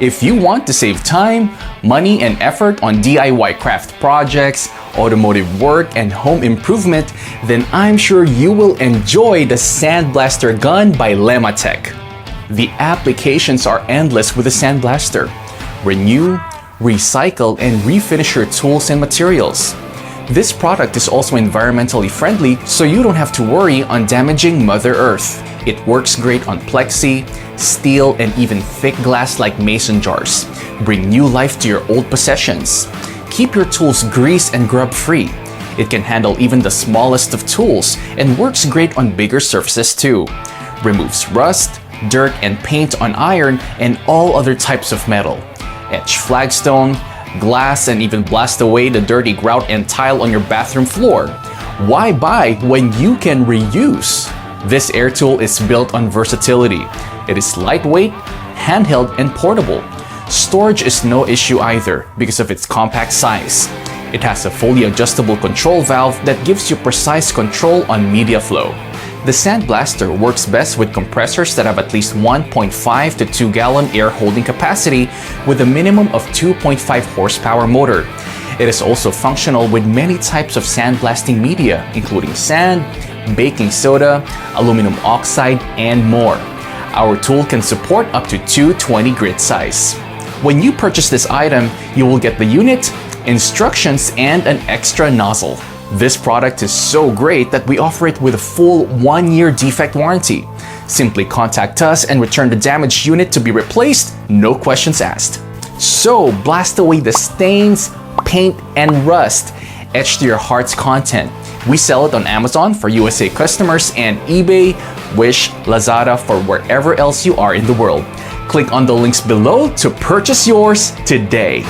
If you want to save time, money, and effort on DIY craft projects, automotive work, and home improvement, then I'm sure you will enjoy the Sandblaster Gun by Lematec. The applications are endless with the Sandblaster. Renew, recycle, and refinish your tools and materials. This product is also environmentally friendly, so you don't have to worry on damaging Mother Earth. It works great on plexi, steel, and even thick glass like mason jars. Bring new life to your old possessions. Keep your tools grease and grub free. It can handle even the smallest of tools and works great on bigger surfaces too. Removes rust, dirt, and paint on iron and all other types of metal. Etch flagstone, glass, and even blast away the dirty grout and tile on your bathroom floor. Why buy when you can reuse? This air tool is built on versatility. It is lightweight, handheld, and portable. Storage is no issue either because of its compact size. It has a fully adjustable control valve that gives you precise control on media flow. The Sandblaster works best with compressors that have at least 1.5 to 2 gallon air holding capacity with a minimum of 2.5 horsepower motor. It is also functional with many types of sandblasting media, including sand, baking soda, aluminum oxide, and more. Our tool can support up to 220 grit size. When you purchase this item, you will get the unit, instructions, and an extra nozzle. This product is so great that we offer it with a full 1-year defect warranty. Simply contact us and return the damaged unit to be replaced, no questions asked. So blast away the stains, paint, and rust. Etch to your heart's content. We sell it on Amazon for USA customers and eBay, Wish, Lazada for wherever else you are in the world. Click on the links below to purchase yours today.